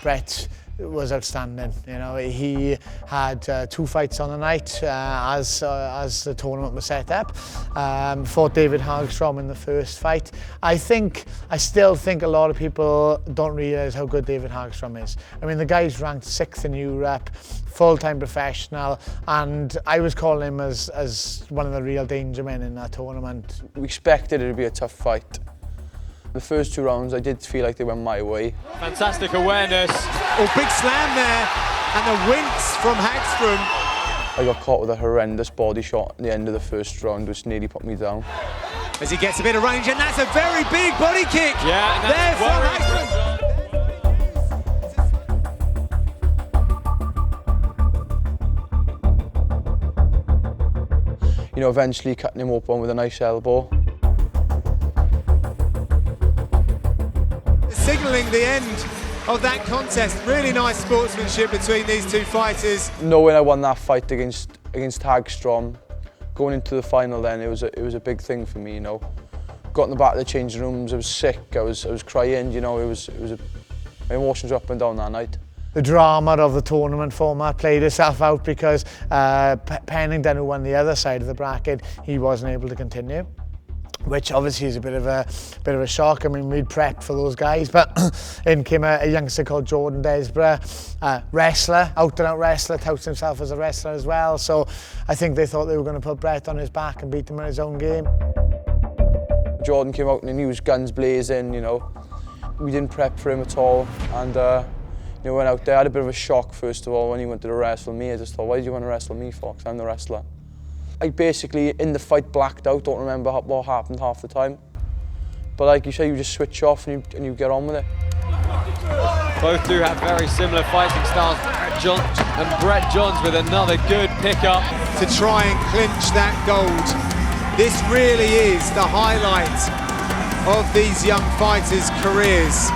Brett was outstanding. You know, he had 2 fights on the night as the tournament was set up. Fought David Hagstrom in the first fight. I still think a lot of people don't realise how good David Hagstrom is. I mean, the guy's ranked 6th in Europe, full-time professional, and I was calling him as one of the real danger men in that tournament. We expected it to be a tough fight. The first 2 rounds, I did feel like they went my way. Fantastic awareness. Oh, big slam there, and a wince from Hagstrom. I got caught with a horrendous body shot at the end of the first round, which nearly put me down. As he gets a bit of range, and that's a very big body kick. Yeah, and there from Hagstrom. You know, eventually cutting him open with a nice elbow. Signalling the end of that contest. Really nice sportsmanship between these 2 fighters. Knowing I won that fight against Hagstrom, going into the final then, it was a big thing for me, you know. Got in the back of the changing rooms, I was sick, I was crying, you know, my emotions were up and down that night. The drama of the tournament format played itself out because Pennington, who won the other side of the bracket, he wasn't able to continue, which obviously is a bit of a shock. I mean, we'd prepped for those guys, but in came a youngster called Jordan Desborough, wrestler, out-and-out wrestler, touts himself as a wrestler as well. So I think they thought they were going to put Brett on his back and beat him in his own game. Jordan came out and he was guns blazing, you know. We didn't prep for him at all, and you know, went out there. I had a bit of a shock first of all when he wanted to wrestle me. I just thought, why did you want to wrestle me for? Because I'm the wrestler. I basically, in the fight, blacked out, don't remember what happened half the time. But like you say, you just switch off and you get on with it. Both do have very similar fighting styles. Brett Johns with another good pickup. To try and clinch that gold. This really is the highlight of these young fighters' careers.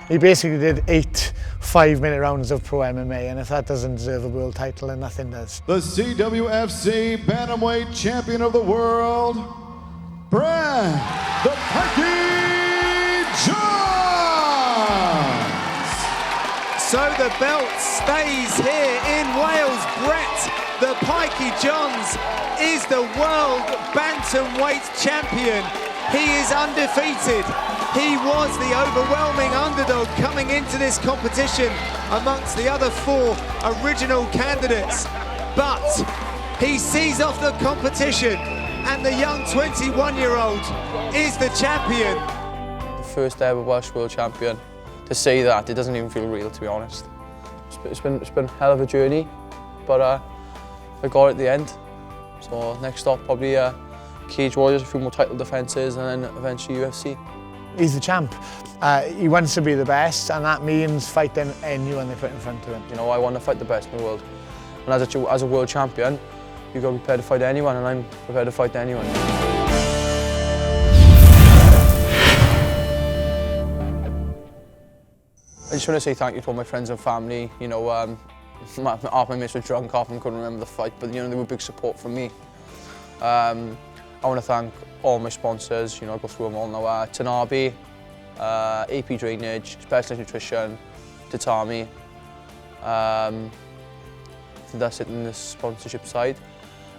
He basically did 8 5-minute rounds of pro MMA, and if that doesn't deserve a world title, then nothing does. The CWFC Bantamweight Champion of the World, Brett the Pikey Johns! So the belt stays here in Wales. Brett the Pikey Johns is the world bantamweight champion. He is undefeated. He was the overwhelming underdog coming into this competition amongst the other 4 original candidates. But he sees off the competition, and the young 21-year-old is the champion. The first ever Welsh World Champion. To say that, it doesn't even feel real, to be honest. It's been a hell of a journey, but I got it at the end. So next stop, probably Cage Warriors, a few more title defences, and then eventually UFC. He's the champ. He wants to be the best, and that means fighting anyone they put in front of him. You know, I want to fight the best in the world. And as a world champion, you've got to be prepared to fight anyone, and I'm prepared to fight anyone. I just want to say thank you to all my friends and family. You know, half my mates were drunk, half of them couldn't remember the fight, but you know, they were big support from me. I want to thank all my sponsors, you know, I go through them all now. Tanabe, AP Drainage, Specialist Nutrition, Tatami. I think that's it in the sponsorship side.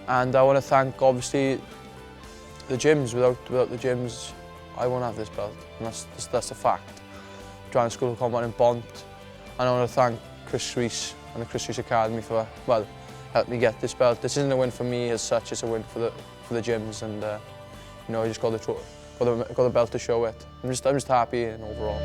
And I want to thank, obviously, the gyms. Without the gyms, I won't have this belt, and that's a fact. Joanna School of Combat in Bont, and I want to thank Chris Rees and the Chris Rees Academy for, well, helping me get this belt. This isn't a win for me as such, it's a win for the gyms, and you know, I just got the belt to show it. I'm just happy and overall.